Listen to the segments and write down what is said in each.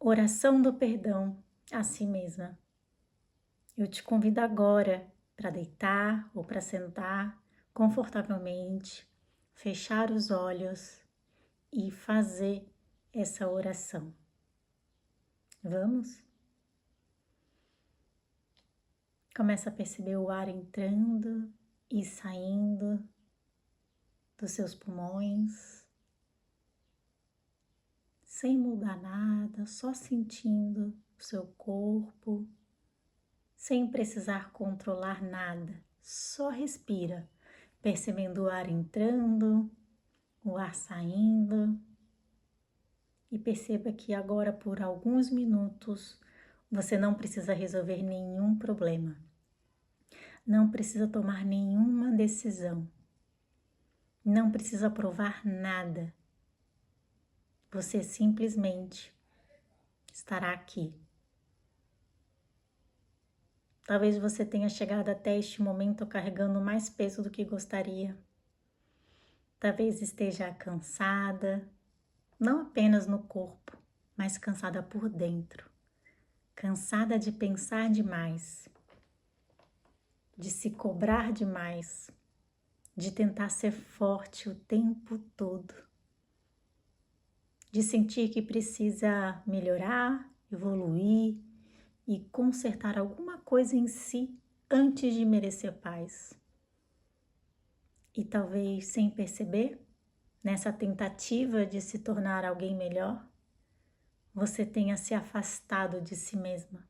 Oração do perdão a si mesma. Eu te convido agora para deitar ou para sentar confortavelmente, fechar os olhos e fazer essa oração. Vamos? Começa a perceber o ar entrando e saindo dos seus pulmões, sem mudar nada, só sentindo o seu corpo, sem precisar controlar nada, só respira, percebendo o ar entrando, o ar saindo. E perceba que agora, por alguns minutos, você não precisa resolver nenhum problema, não precisa tomar nenhuma decisão, não precisa provar nada. Você simplesmente estará aqui. Talvez você tenha chegado até este momento carregando mais peso do que gostaria. Talvez esteja cansada, não apenas no corpo, mas cansada por dentro. Cansada de pensar demais, de se cobrar demais, de tentar ser forte o tempo todo, de sentir que precisa melhorar, evoluir e consertar alguma coisa em si antes de merecer paz. E talvez sem perceber, nessa tentativa de se tornar alguém melhor, você tenha se afastado de si mesma.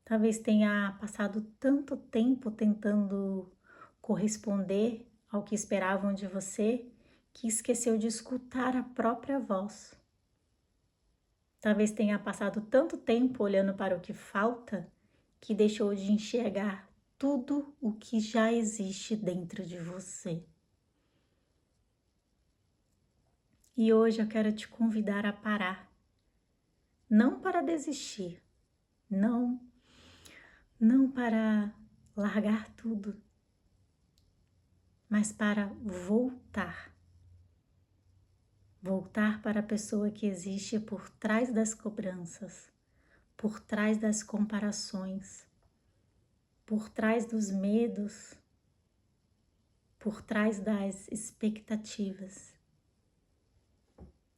Talvez tenha passado tanto tempo tentando corresponder ao que esperavam de você que esqueceu de escutar a própria voz. Talvez tenha passado tanto tempo olhando para o que falta que deixou de enxergar tudo o que já existe dentro de você. E hoje eu quero te convidar a parar. Não para desistir, não para largar tudo, mas para voltar. Voltar para a pessoa que existe por trás das cobranças, por trás das comparações, por trás dos medos, por trás das expectativas.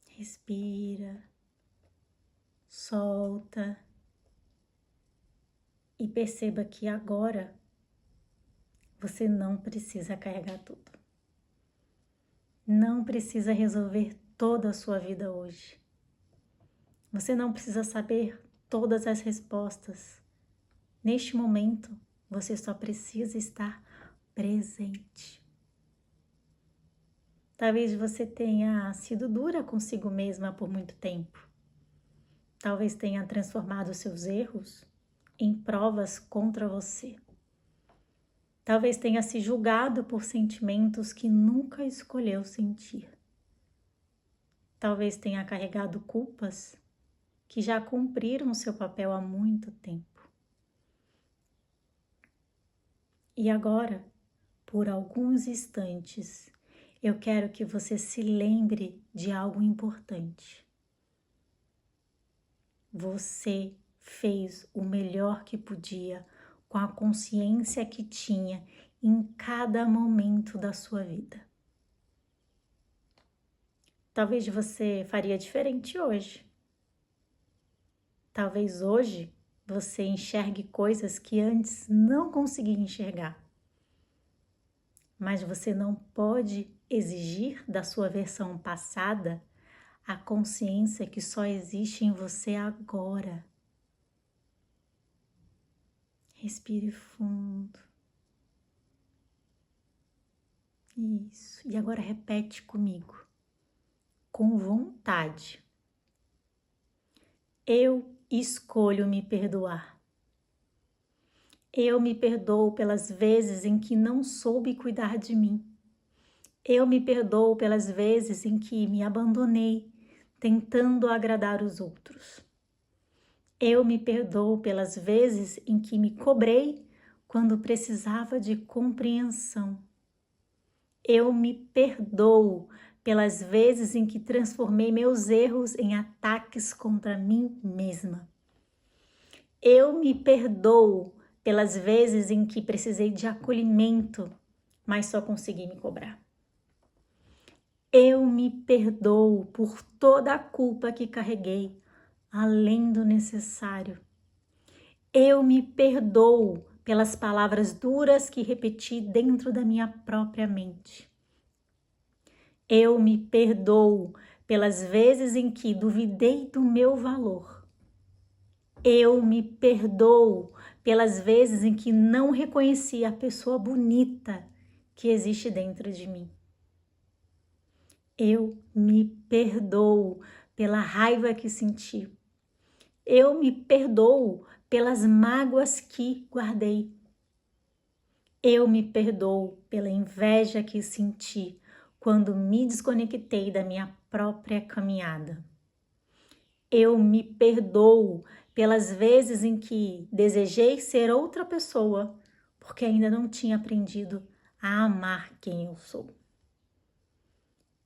Respira, solta e perceba que agora você não precisa carregar tudo. Não precisa resolver toda a sua vida hoje. Você não precisa saber todas as respostas. Neste momento, você só precisa estar presente. Talvez você tenha sido dura consigo mesma por muito tempo. Talvez tenha transformado seus erros em provas contra você. Talvez tenha se julgado por sentimentos que nunca escolheu sentir. Talvez tenha carregado culpas que já cumpriram seu papel há muito tempo. E agora, por alguns instantes, eu quero que você se lembre de algo importante. Você fez o melhor que podia com a consciência que tinha em cada momento da sua vida. Talvez você faria diferente hoje. Talvez hoje você enxergue coisas que antes não conseguia enxergar. Mas você não pode exigir da sua versão passada a consciência que só existe em você agora. Respire fundo. Isso. E agora repete comigo, com vontade. Eu escolho me perdoar. Eu me perdoo pelas vezes em que não soube cuidar de mim. Eu me perdoo pelas vezes em que me abandonei, tentando agradar os outros. Eu me perdoo pelas vezes em que me cobrei quando precisava de compreensão. Eu me perdoo pelas vezes em que transformei meus erros em ataques contra mim mesma. Eu me perdoo pelas vezes em que precisei de acolhimento, mas só consegui me cobrar. Eu me perdoo por toda a culpa que carreguei, além do necessário. Eu me perdoo pelas palavras duras que repeti dentro da minha própria mente. Eu me perdoo pelas vezes em que duvidei do meu valor. Eu me perdoo pelas vezes em que não reconheci a pessoa bonita que existe dentro de mim. Eu me perdoo pela raiva que senti. Eu me perdoo pelas mágoas que guardei. Eu me perdoo pela inveja que senti quando me desconectei da minha própria caminhada. Eu me perdoo pelas vezes em que desejei ser outra pessoa, porque ainda não tinha aprendido a amar quem eu sou.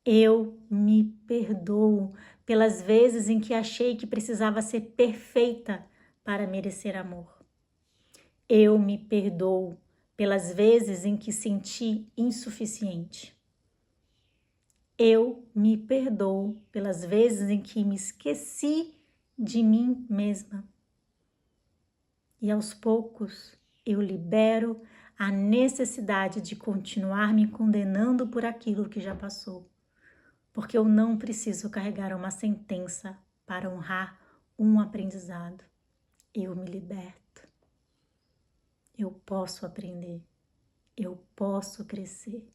Eu me perdoo pelas vezes em que achei que precisava ser perfeita para merecer amor. Eu me perdoo pelas vezes em que senti insuficiente. Eu me perdoo pelas vezes em que me esqueci de mim mesma. E aos poucos eu libero a necessidade de continuar me condenando por aquilo que já passou. Porque eu não preciso carregar uma sentença para honrar um aprendizado. Eu me liberto. Eu posso aprender. Eu posso crescer.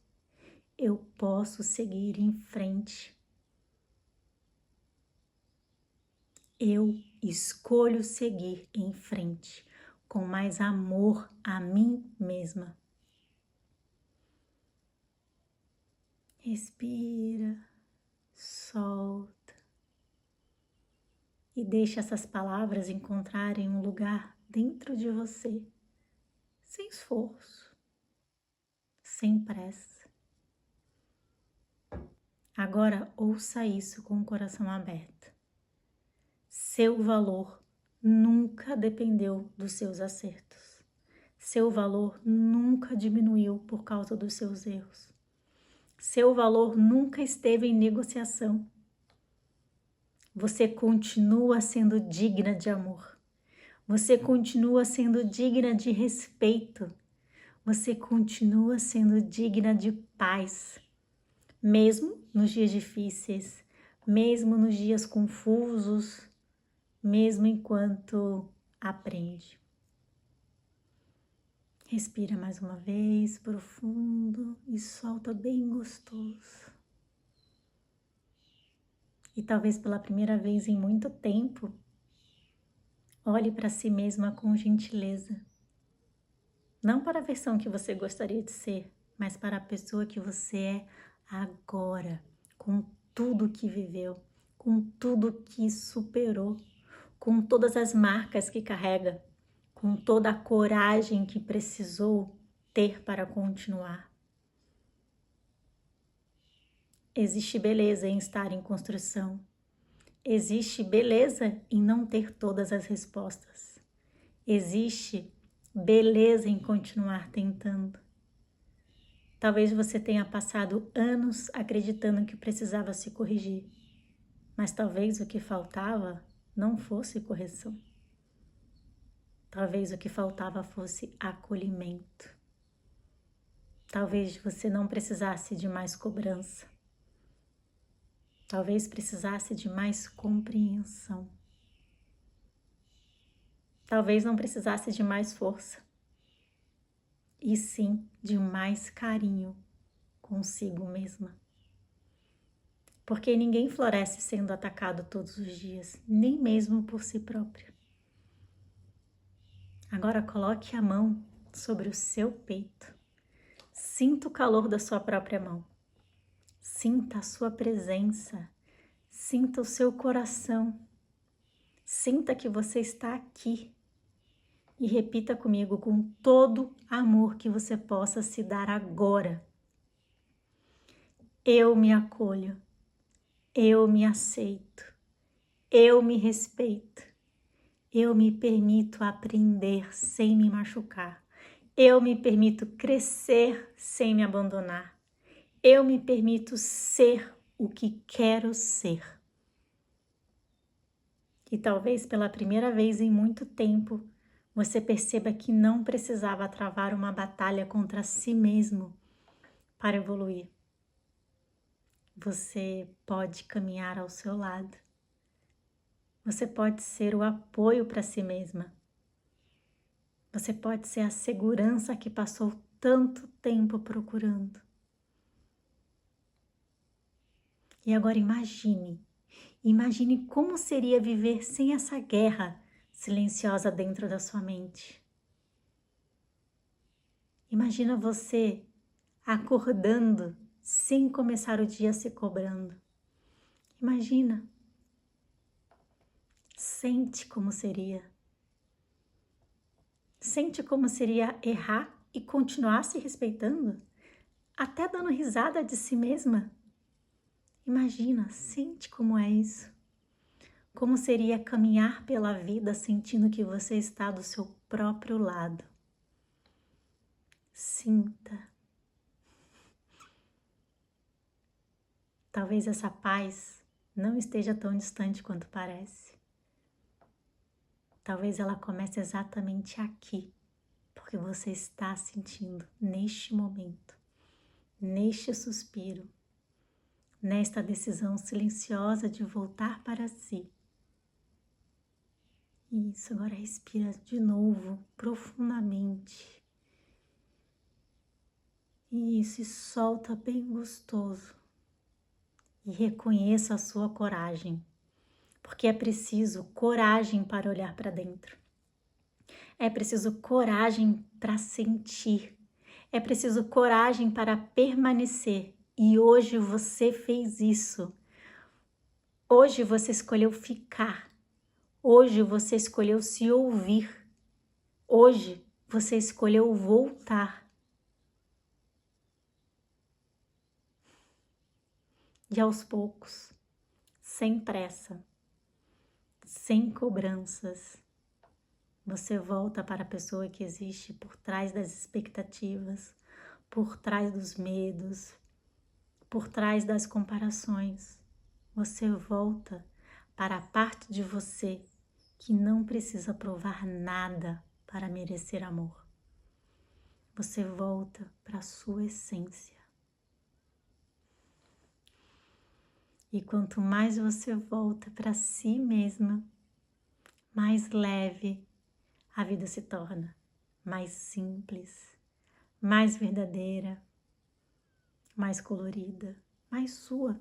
Eu posso seguir em frente. Eu escolho seguir em frente com mais amor a mim mesma. Respira, solta e deixa essas palavras encontrarem um lugar dentro de você, sem esforço, sem pressa. Agora ouça isso com o coração aberto. Seu valor nunca dependeu dos seus acertos. Seu valor nunca diminuiu por causa dos seus erros. Seu valor nunca esteve em negociação. Você continua sendo digna de amor. Você continua sendo digna de respeito. Você continua sendo digna de paz. Mesmo nos dias difíceis, mesmo nos dias confusos, mesmo enquanto aprende. Respira mais uma vez, profundo, e solta bem gostoso. E talvez pela primeira vez em muito tempo, olhe para si mesma com gentileza. Não para a versão que você gostaria de ser, mas para a pessoa que você é agora, com tudo que viveu, com tudo que superou, com todas as marcas que carrega, com toda a coragem que precisou ter para continuar. Existe beleza em estar em construção. Existe beleza em não ter todas as respostas. Existe beleza em continuar tentando. Talvez você tenha passado anos acreditando que precisava se corrigir, mas talvez o que faltava não fosse correção. Talvez o que faltava fosse acolhimento. Talvez você não precisasse de mais cobrança. Talvez precisasse de mais compreensão. Talvez não precisasse de mais força. E sim de mais carinho consigo mesma. Porque ninguém floresce sendo atacado todos os dias, nem mesmo por si próprio. Agora coloque a mão sobre o seu peito. Sinta o calor da sua própria mão. Sinta a sua presença. Sinta o seu coração. Sinta que você está aqui. E repita comigo com todo amor que você possa se dar agora. Eu me acolho, eu me aceito, eu me respeito, eu me permito aprender sem me machucar, eu me permito crescer sem me abandonar, eu me permito ser o que quero ser. E talvez pela primeira vez em muito tempo, você perceba que não precisava travar uma batalha contra si mesmo para evoluir. Você pode caminhar ao seu lado. Você pode ser o apoio para si mesma. Você pode ser a segurança que passou tanto tempo procurando. E agora imagine como seria viver sem essa guerra silenciosa dentro da sua mente. Imagina você acordando sem começar o dia se cobrando. Imagina. Sente como seria. Sente como seria errar e continuar se respeitando, até dando risada de si mesma. Imagina, sente como é isso. Como seria caminhar pela vida sentindo que você está do seu próprio lado. Sinta. Talvez essa paz não esteja tão distante quanto parece. Talvez ela comece exatamente aqui, porque você está sentindo neste momento, neste suspiro, nesta decisão silenciosa de voltar para si. Isso, agora respira de novo, profundamente. Isso, e solta bem gostoso. E reconheça a sua coragem, porque é preciso coragem para olhar para dentro. É preciso coragem para sentir. É preciso coragem para permanecer. E hoje você fez isso. Hoje você escolheu ficar. Hoje você escolheu se ouvir. Hoje você escolheu voltar. E aos poucos, sem pressa, sem cobranças, você volta para a pessoa que existe por trás das expectativas, por trás dos medos, por trás das comparações. Você volta para a parte de você que não precisa provar nada para merecer amor. Você volta para a sua essência. E quanto mais você volta para si mesma, mais leve a vida se torna, mais simples, mais verdadeira, mais colorida, mais sua.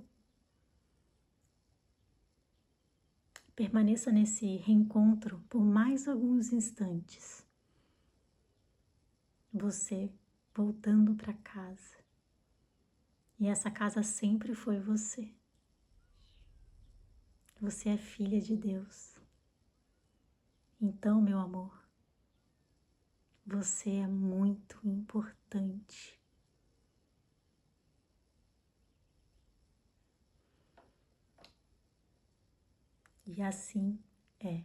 Permaneça nesse reencontro por mais alguns instantes. Você voltando para casa. E essa casa sempre foi você. Você é filha de Deus. Então, meu amor, você é muito importante. E assim é.